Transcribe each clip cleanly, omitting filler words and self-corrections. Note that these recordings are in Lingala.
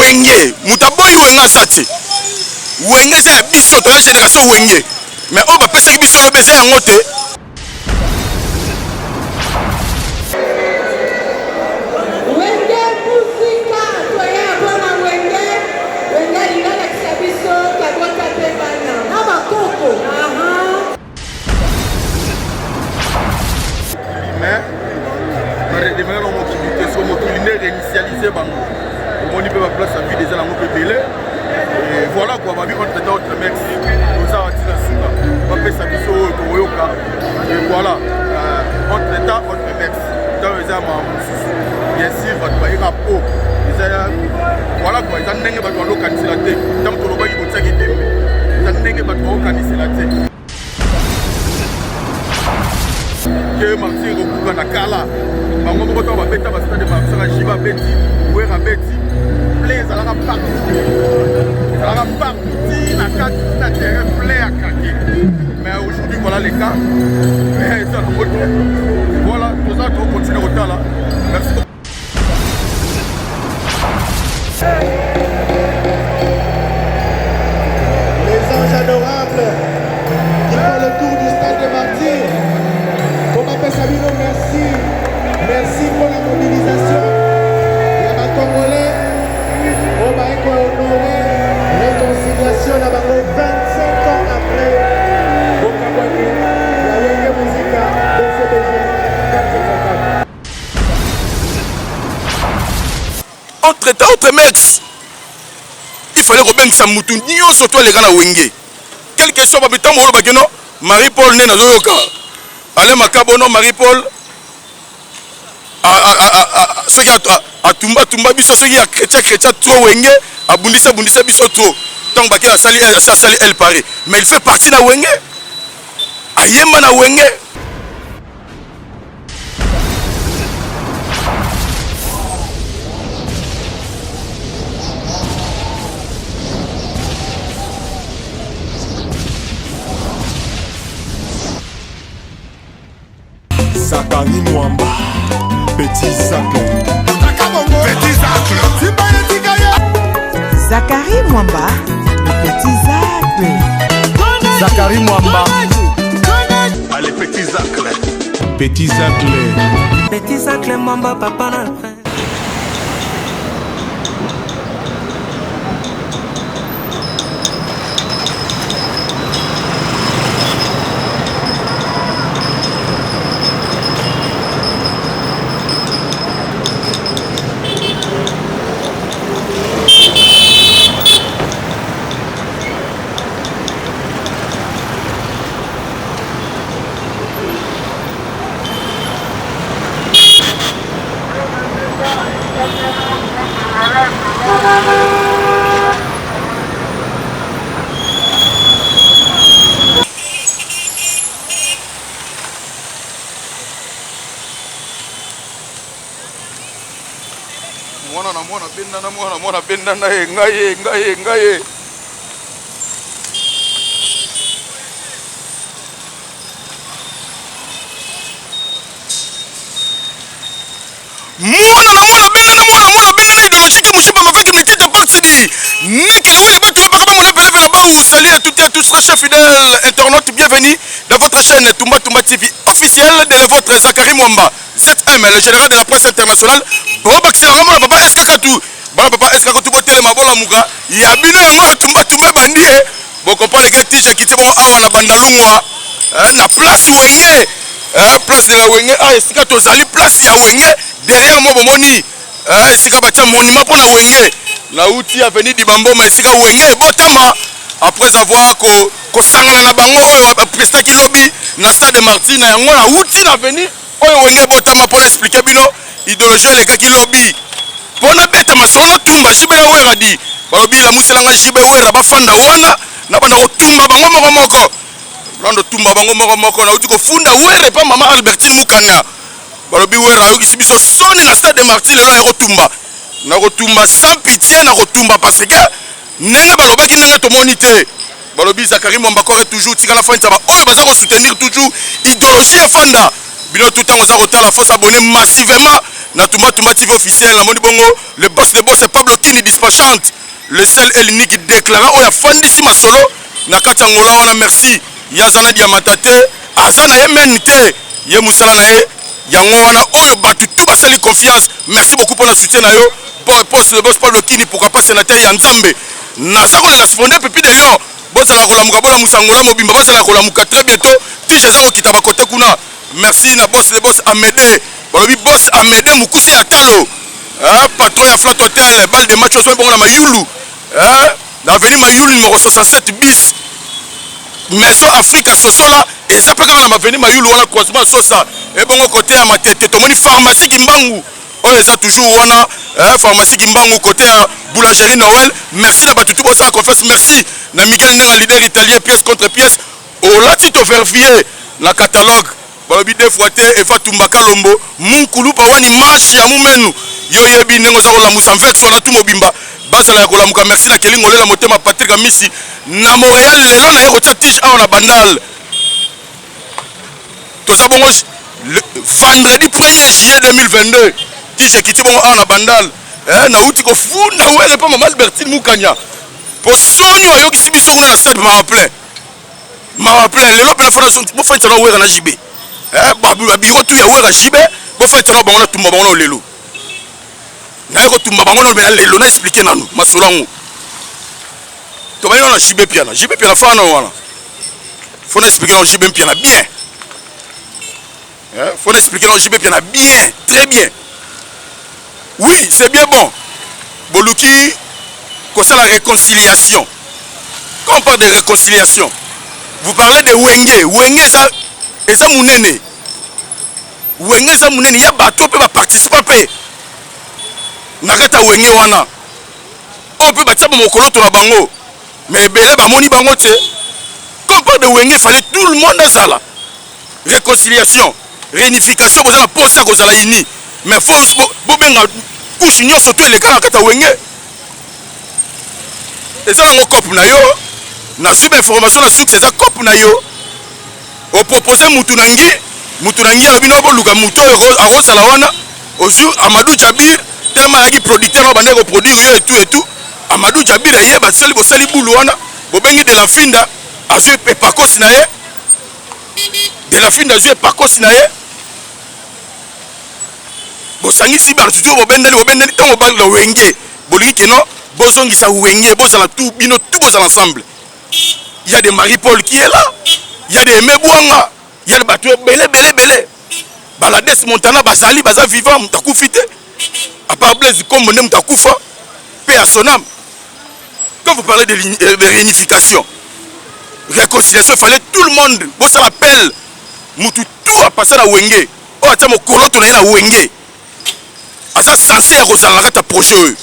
wenge mutaboyi wenga sate wenge c'est biso to la génération wenge mais on va penser que biso le baiser en ngote réinitialiser bango on y peut ma place à vie déjà la mon pépélé et voilà quoi va vivre entre temps entre mecs nous a attiré suka va faire sa biso koyoka et voilà entre temps entre mecs dans les armes bien sûr va travailler à peau voilà quoi ça n'est pas toi localiser la tête tant que le bail il faut ça qui t'aime ça n'est pas toi localiser la tête que Martin Rokuka na kala bango moko to ba beta ba stade ba sala jiba beti wera beti plaise ala partout ala partout na carte na terrain plein à craquer mais aujourd'hui voilà les cas mais ça voilà tout ça on continue au temps là merci beaucoup. Les anges adorables qui font le tour du stade de Martyr. Sabino, merci. Merci pour la mobilisation. Il y a un Congolais. On va honorer réconciliation à 25 ans après. Au Kabouani, la Wenge Musica, BCBG, 454. Entre-temps, entre mecs, il fallait que ça moutoune. Nous surtout les gars à Wenge. Quel que soit le temps, Marie-Paul n'est pas Alain Makabono, Marie-Paul, ceux qui a Tumba biso, ceux qui a chrétien trop wenge, a bundisa biso trop. Tant que la sali elle paraît. Mais il fait partie de wenge. Ayema na wenge. Zakari Mwamba, Petit Zacle. Petit Zacle. Zakari Mwamba, le Petit Zacle. Zakari Mwamba. Allez, Petit Zacle. Petit Zacle. Petit Zacle Mwamba, papa na. Mwana benda na ngaye. Mwana benda na idologique mushiba mavaki metite parti Nek Aouli Bato Bakaba Moula Peleve là-bas. Salut à toutes et à tous, très chers fidèles internautes, bienvenue dans votre chaîne Tumba TV officielle de votre Zakari Mwamba ZM, le général de la presse internationale. Bon Baxi Ramon, papa Eskakatou. Bon papa Eskakatou Botele Mabola Muga. Yabino Yango Tumba Bandi. Bon comprenez que Tige qui bon awa na bandalungwa na place Wenge. Place de la Wenge. Ah Eskakatou Zali place ya Wenge derrière moi bomoni. Esika batia monument pour la Wenge. La outil a venu Dibambo mais Esika Wenge botama après avoir ko sangana na bango président qui lobby na stade de Martyr na yango la outil na venu oyo Wenge botama pour expliquer bino idéologie les gars qui lobby pour na beta masolo tumba jibela wera di balobi la muselanga jibe wera bafanda wana na banda ko tumba bango moko lando tumba bango moko na outil ko funda wera pa mama Albertine Mukana balobi wera yo kisibiso sone na stade de Martyr lelo ya kotumba na kotumba sans pitié na kotumba parce que nenga balobaki nenga tomoni te balobi Zakari Mwamba ko toujours tika la fin ça va oyo baza ko soutenir toujours idéologie ya fanda bino tout temps oza kotala faut s'abonner massivement na Tumba Tumba TV officiel na moni bongo le boss de boss Pablo Kini dispatchante le seul et l'unique déclarant oya fandisi masolo na kati ngola wana merci yazana diamantate azana yemen te ye musala na ye yango wana oyo batu tout basali confiance merci beaucoup pour la soutien na yo poste de boss Pablo Kini pourquoi pas sénateur ya Nzambe naza ko la fondé Pépi de Lion bozala kolamuka bola musangola mobimba bazala kolamuka très bientôt tije za okitaba kote kuna merci na boss de boss Amédée balobi boss Amédée Mukusi Atalo patron ya Flat Hotel balle de match ozo bongo na Mayulu na avenue Mayulu numéro 67 bis Maison Africa Sosola et ça peut quand même avenue Mayulu wana croisement Sosa et bongo côté ya Matete tomoni pharmacie Kimbangu oyo eza toujours wana pharmacie Kimbangu côté ya boulangerie Noël merci na batutu bosa confiance merci na Miguel Nenga leader italien pièce contre pièce au latito vérifier la catalogue balobi deux fois te Eva Tumbaka Lombo munkulu pa wani marche ya mumenu yo yebi nengo za kolamusa vex wana tu mobimba bazala ya kolamuka merci na kelingo lela motema Patrick Amisi na Montréal lelo na yeko tige awa na bandal toza bongo vendredi 1er juillet 2022 tige kiti bongo awa na bandal na uti ko funda wele pa mama Albertine Mukanya po sonyo ayokisi biso kuna na stade mawa plein lelo pe fona son bo fona tsana wera na jibe babu biro tu ya wera jibe bo fona tsana bango na tumba bango na lelo na yeko tumba bango na lelo na expliquer nanu masulangu to bayino na jibe piana fana wana fona expliquer na jibe piana bien fona expliquer na jibe piana bien très bien oui c'est bien bon boluki c'est la réconciliation. Quand on parle de réconciliation, vous parlez de Wenge. Wenge, ça mounene. Wenge, ça mounene. Il y a bateau qui va participer. Nakata Wenge wana. On peut bâtir mon colo to la bango. Mais belé ba moni bango te. Quand on parle de Wenge, il fallait tout le monde ça là. Réconciliation, réunification, vous avez posé ça que vous allez uni. Mais faut bobenga couche union surtout les gars nakata Wenge. Et ça, on coupe na yo. Na sub information na sub c'est ça coupe na yo. On propose mutunangi na bino ko luka muto a rosa la wana. Ozu Amadou Jabir tellement yaki producteur ba ndeko produire yo et tout. Amadou Jabir aye ba sali bo sali bulu wana. Bo bengi de la finda azu pe pakos na ye. De la finda azu pakos na ye. Bo sangi si ba tuto bo bendali tango ba la Wenge. Boliki keno Bozongi sa Wenge, bozala tout bino tout bozala ensemble. Il y a des Marie-Paul qui est là. Il y a des Mebouanga. Il y a des bateaux belé. Balades Montana bazali baza vivant mtakufite. À part Blaise comme mon mtakufa. Paix à son âme. Quand vous parlez de réunification, réconciliation, il fallait tout le monde. Bon ça l'appelle. Moutou tout a passé la Wenge. Oh attends mon coloto na Wenge. Asa censé à Rosalanga ta projet.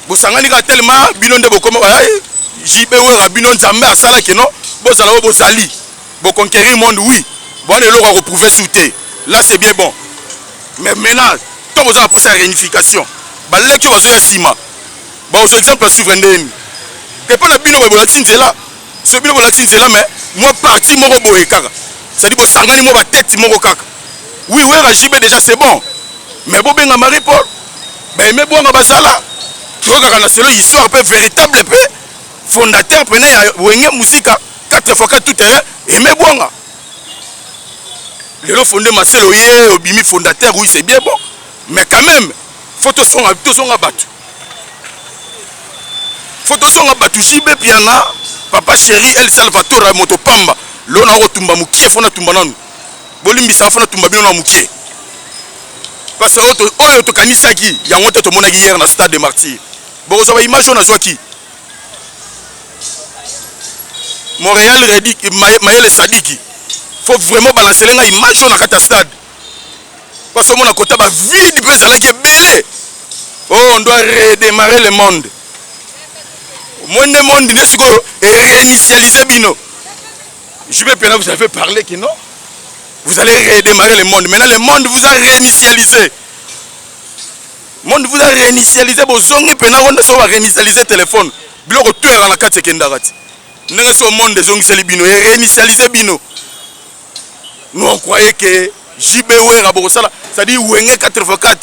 Bosangani ka tellement bino nde bokoma JB wera bino nzambe asala keno bozala bo bozali bo conquérir monde oui bon le loko reprouver souté là c'est bien bon mais maintenant quand vous avez pensé à réunification ba lekyo bazo ya sima ba aux exemple à suivre ndeni que pas na bino bo la tinzela ce bino bo la tinzela mais moi parti moko boye kaka ça dit bosangani mo ba tête moko kaka oui wera JB déjà c'est bon mais bo benga Marie-Paul ba aimé bonga bazala Toka na selo histoire peu véritable peu fondateur pena ya Wenge Musika 4x4 tout terrain et me bonga. Le fondé Marcelo yé obimi fondateur oui c'est bien bon mais quand même photo son batu. Photo son batu jibe piana papa chéri El Salvatore Motopamba lona rotumba mukie fona tumba nanu. Bolimbi sa fona tumba bino na mukie. Parce que oyo to kanisaki yango to mona hier na stade de Martyrs. Bon, vous avez image on a qui Montréal Redi Maël Sadiki. Faut vraiment balancer les image on a kata stade. Parce que mon côté ba vide peut ça là qui est belé. Oh, on doit redémarrer le monde. Le monde n'est pas réinitialiser bino. Je vais bien vous avez parlé que non. Vous allez redémarrer le monde. Maintenant le monde vous a réinitialisé. Le monde vous a réinitialisé. Vous avez réinitialisé le téléphone. Vous avez tout à la carte secondaire. Nous avons monde des gens qui sont réinitialisé bino. Nous on croyait que JBW c'est-à-dire wenge 4x4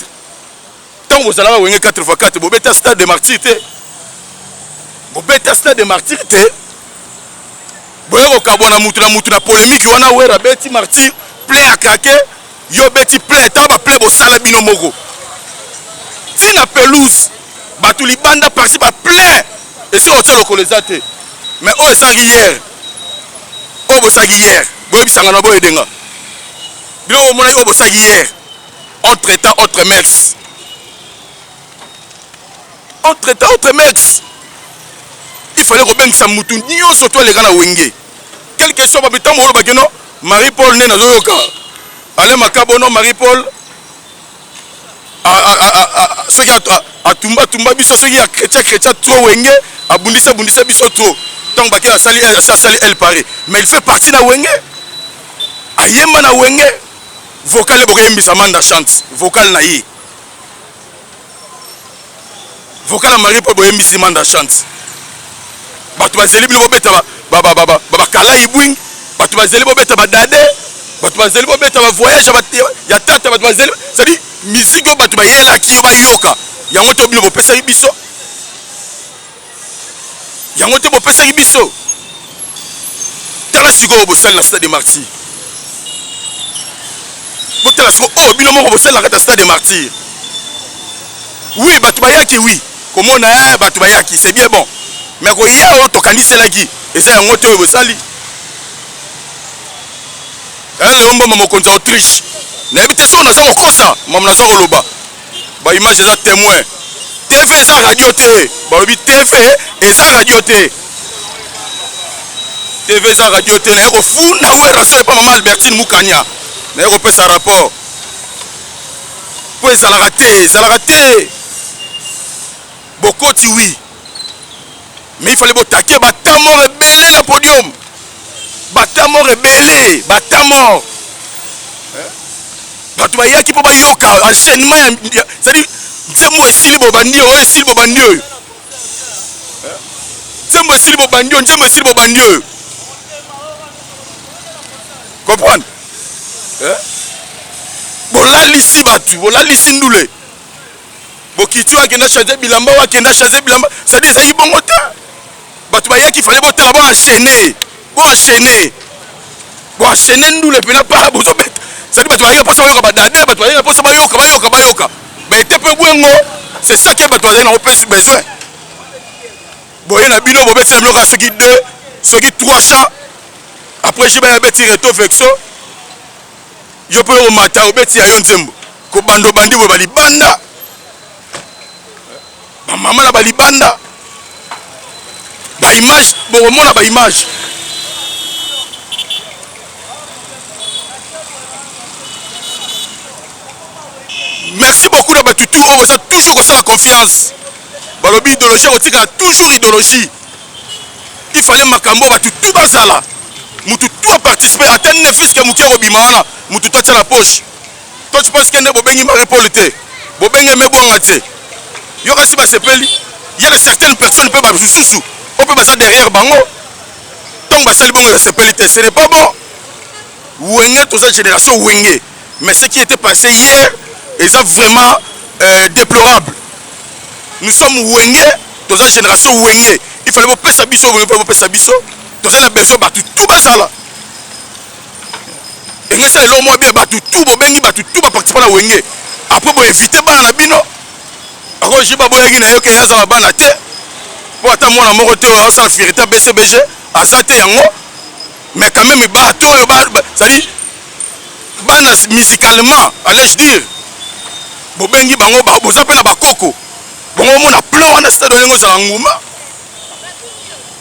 tant vous allez wenge 4x4 bobeta stade de martyr te bobeta stade de martyr te boyoko kabona mutu na polémique wana wera beti martyr plein à craquer yo beti plein ta ba plein bo sala bino moko tina pelouse batu libanda parti ba plein et si hotel okoleza te mais o esaki hier o bosaki hier boyebi sangana boye denga bilo mona o bosaki hier entre temps autre mex il fallait que ça mutu nyonso to les gars na wenge quelque soit ba bitambo lo bakeno Marie Paul ne nazo yoka ale makabono Marie Paul ce qui a tumba biso ce qui a chrétien trop wenge abundisa biso trop tant ba kila sali elle paraît mais il fait partie na wenge ayemba na wenge vocal le boyembi samanda chante vocal na yi vocal à Marie Paul boyembi samanda chante batu bazeli bino bobeta ba kala ibwing batu bazeli bobeta ba dade batu bazeli bobeta ba voyage ya tata batu bazeli c'est dit musique batu ba yela ki ba yoka yango to bino bopesa biso yango to bopesa biso tala siko bosali na stade de martyr botala siko oh bino moko bosali na stade de martyr oui batu ba yaki oui komona batu ba yaki c'est bien bon mais ko ya o to kaniselaki eza yango to bosali le ombo mokonzi Autriche na ebite so na za kokosa mama na za koloba ba image eza témoin TV eza radio te ba obi TV eza radio te TV eza radio te na ko funa wera so pa mama Albertine Mukanya na ko pesa rapport po ezalaka te bokoti oui mais il fallait botaquer batamo rebelle na podium batamo rebelle batamo batu bayaki po bayoka enchaînement c'est-à-dire nzembo esili bobandi oyo esili bobandi oyo nzembo esili bobandi oyo comprendre bolalisi batu bolalisi ndule bokiti wakenda changer bilamba wakenda changer bilamba c'est-à-dire ezali bongo te batu bayaki fallait botala bo enchaîner ndule pena pa bozobeta c'est-à-dire batu bayaki posa bayoka badade batu bayaki posa bayoka ba ete pe bwengo c'est ça que batu bazali na opesi besoin boye na bino bobeti na bino ka soki 2 soki 3 chats après je vais beti reto vexo yo pe o mata obeti ya yo nzembo ko bando bandi bo bali banda ba mama na bali banda ba image bo mona ba image merci beaucoup na batutu o vous a toujours ça la confiance balobi idéologie otika toujours idéologie il fallait makambo batutu bazala mutu tout a participé à tel nefis que mutu robima wana mutu to la poche toi tu penses que ne bobengi Marie Paul te bobengi me bonga te yo kasi ba sepeli il y a certaines personnes peut ba susu on peut passer derrière bango donc ba sali bongo ya sepeli te ce n'est pas bon wenge toute cette génération wenge mais ce qui était passé hier est vraiment déplorable nous sommes wenge toute cette génération wenge il fallait pas pesa biso tous les besoins batu tout bazala et ngesa elo mo bien batu tout bobengi batu tout ba participer na wenge après bo éviter bana na bino ako jiba boyengi na yoke yaza bana te po ata mona moko te o sa firita BCBG azate yango mais quand même bato yo ba ça dit bana musicalement allais-je dire bobengi bango ba boza pe na bakoko bongo mona plan wana stade ngo za nguma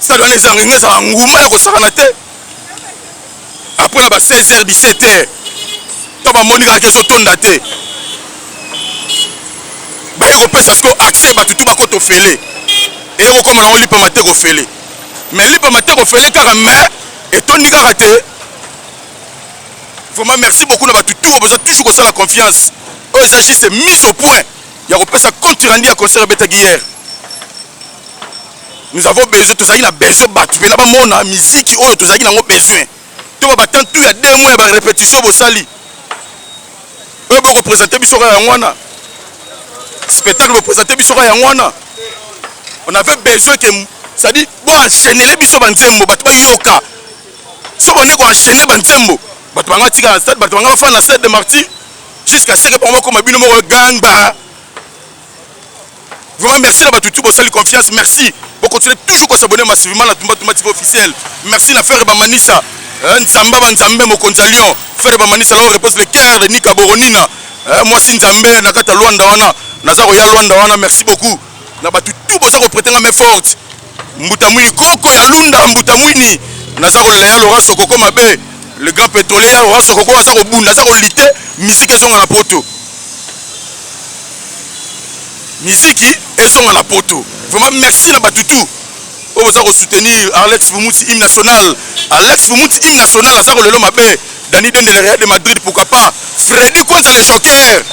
ça doit les engager ça nguma ya ko sakana te après là 16h 17h to ba monika ke so tonda te ba yeko pesa sko accès ba tutu ba ko to fele et ko comme on lipa maté ko fele mais lipa maté ko fele car mais et tondi ka te vraiment merci beaucoup na ba tutu vous a toujours ça la confiance aux agis c'est mise au point ya ko pesa compte rendu à concert betagi hier. Nous avons besoin, tout ça, il a besoin de battre. Mais là-bas, mon musique, tout ça, il a besoin. Tout va battre, il y a 2 mois de répétition, vous sali. eux vous représentez Bissora Yangwana. Spectacle vous représentez Bissora Yangwana. On avait besoin que ça dit bon enchaîner les Bissora Nzembo, batu ba yoka. Si on est enchaîner Banzembo, batu ba ngati ka stade, batu ba ngaba na stade de Martyrs jusqu'à ce que pour moi comme bino mo gang ba. Vraiment merci à batu tout pour saluer confiance, merci. Pour continuer toujours à s'abonner massivement à la Tumba TV officielle. Merci à faire Bamanissa. Nzamba Nzambe Mokonza Lyon. Faire Bamanissa là on repose le cœur de Nika Boronina. Moi si Nzambe nakata Luanda wana. Nazaro ya Luanda wana, merci beaucoup. Na batu tout pour ça reprêter la main forte. Mbutamwini Koko ya Lunda Mbutamwini. Nazaro ya Laurent Sokoko Mabe. Le grand pétrolier Laurent Sokoko Nazaro Bou Nazaro Lité. Musique elles sont à la poto. Musique elles sont à la poto. Vraiment merci à Batoutou. On va soutenir Alex Fumouti hymne national. Alex Fumouti hymne national. Nazaro Lelo Mabé. Dani Den de la Real de Madrid, pourquoi pas. Freddy Kwanza le Joker.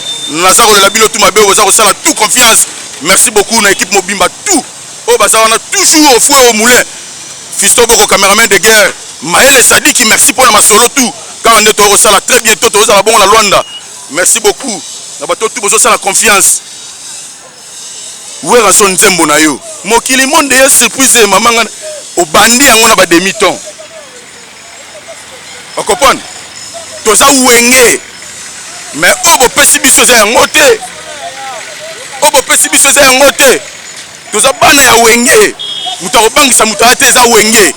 Nazaro le Labino tout Mabé. On va ça tout confiance. Merci beaucoup à l'équipe Mobimba tout. On va on a toujours au fouet au moulin. Fiston Boko caméraman de guerre. Maël Sadiki merci pour la solo tout. Quand on est au ça très bientôt on va bon la Luanda. Merci beaucoup. Na bato tout besoin ça la confiance. Où est son Nzembo na yo? Mokili monde est surprise maman au bandi yango na ba demi-temps. On comprend? To ça wenge. Mais obo pesi biso za ngote. Obo pesi biso za ngote. To ça bana ya wenge. Muta obangisa muta ate za wenge.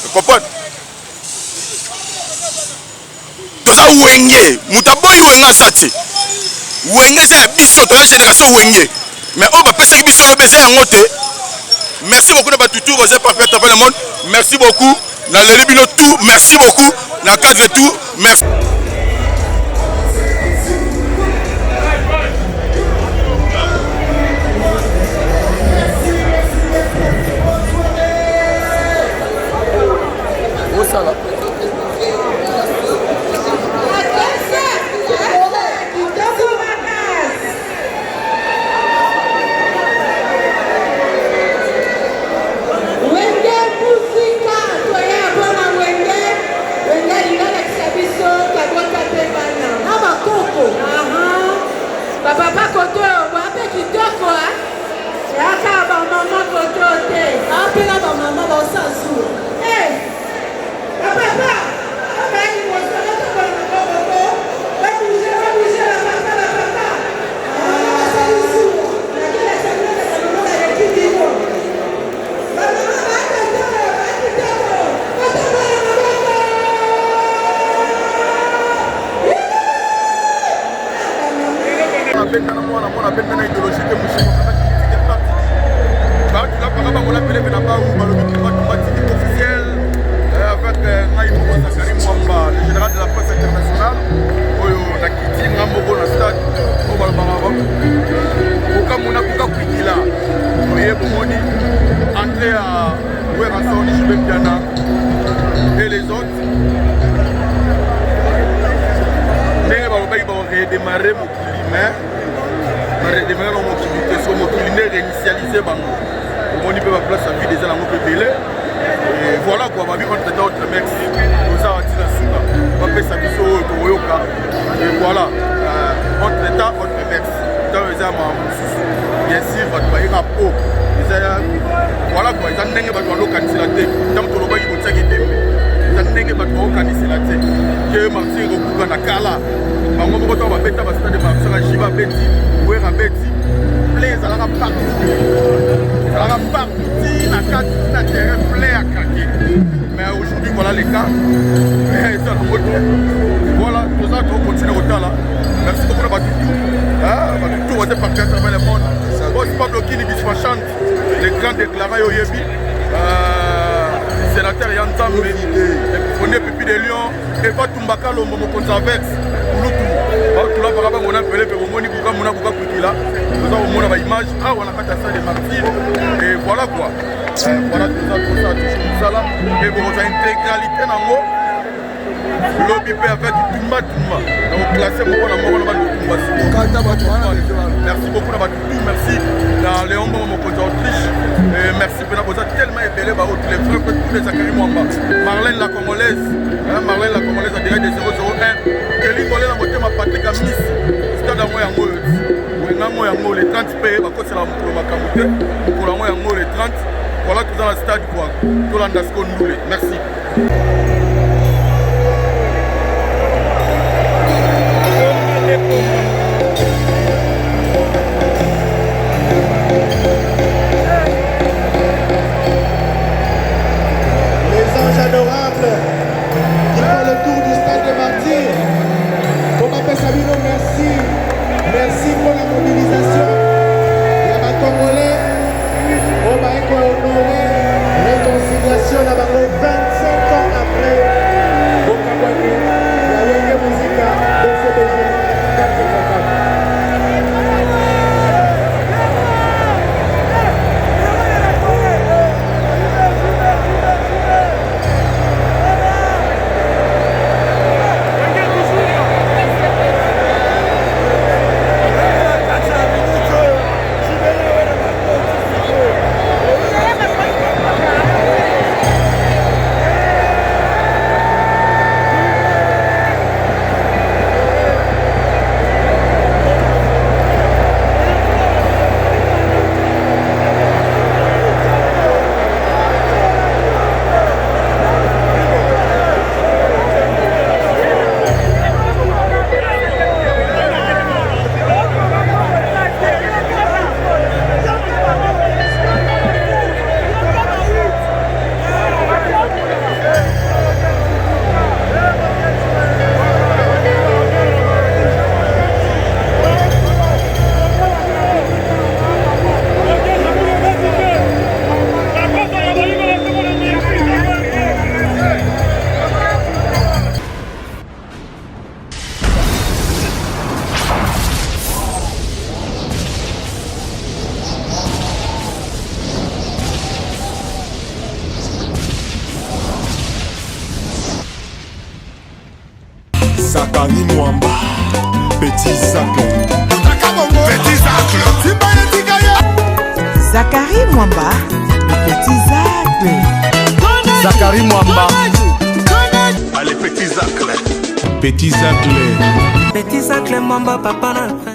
On comprend? To ça wenge. Muta boy wenga sati. Wenge za biso to la génération wenge. Mais on va passer qui sont baiser en moté. Merci beaucoup de Batoutou, vous êtes parfait à le monde. Merci beaucoup. Dans le Libino tout, merci beaucoup. Dans le cadre de tout, merci. Papa Koto, wape kitoko ha? Yaka ba mama Koto te. Apela ba mama ba osazu. Eh. Papa. Papa ni mosala to ba Koto. Ba bouger la papa. Ah, ça nous. La kila sana na mama ya kidimo. Ba mama ba Koto, ba kitoko. Koto ba mama. On appelle maintenant idéologie que monsieur on appelle officiel avec Sakarim Mwamba, le général de la presse internationale. On a quitté Namoko na stade. On va le baraba. Au Cameroun, on a quitté là. On est Bomoni, entré à Ouerasson, Jibé Piana et les autres. Mais on va redémarrer mon climat. Redémarrer mon climat. Sur mon climat réinitialisé. On y peut pas place à vie des gens qui ont et voilà quoi, on va vivre entre autres mecs. Nous avons dit la souka. On va faire ça biso Toyoka. Et voilà, entre temps, entre mecs. Dans les armes, bien sûr, on va y avoir peau. Voilà quoi, ils ont n'engagé pas de localiser la tête. Tant que l'on va y avoir des gens, ils ont n'engagé pas de localiser la tête. Que Martin Rokuka Nakala, on va faire un bêta parce que les Marseillais la Jiva Betty, Ouera Betty, plaise à la partout. À la partout. La terre plein à craquer. Mais aujourd'hui, voilà les cas. Voilà, tout ça, on continue au temps là. Merci beaucoup à tout. Tout va être parti à travers le monde. C'est Pablo Kini qui se chante. Les grands déclarants Yoyebi. Sénateur Yanzambe. On est Pipi de Lyon. Et pas Tumbaka, le Momo Consavex. Nous avons appelé pour Moni Bouka Mouna Bouka Koukila. Nous avons mon image. Ah, on a fait ça des Martyrs. Et voilà quoi. Voilà tout ça là. Et vous avez intégralité dans le mot. Lobby avec Tumba. Donc classé mon Tumba. Merci beaucoup d'avoir tout. Merci dans Léon Momo Autriche. Et merci pour nous tellement Bélé, tous les frères, tous les Zachary Mwamba. Marlène la Congolaise, Marlène la Congolaise a direct de 001. Kelly Bolé la moté ma Patrick Amis. Stade à moi en haut. Yango les 30 pays, c'est la Moukamouté. Pour la moi yango les 30. Voilà tout dans le stade quoi. Tout l'andasco Ndoulé. Merci. Les anges adorables qui font le tour du stade des martyrs. Pour m'appeler Sabino, merci. Merci pour la mobilisation. Il y a ma Congolais. On va honorer réconciliation là 25 ans après. Au Kabouani, la Wenge Musica, BCBG, 454. Sakari Mwamba, Petit Zacle. Petit Zacle. Zachary Mwamba, le Petit Zacle. Sakari Mwamba. Allez, Petit Zacle. Petit Zacle. Petit Zacle Mwamba, papa.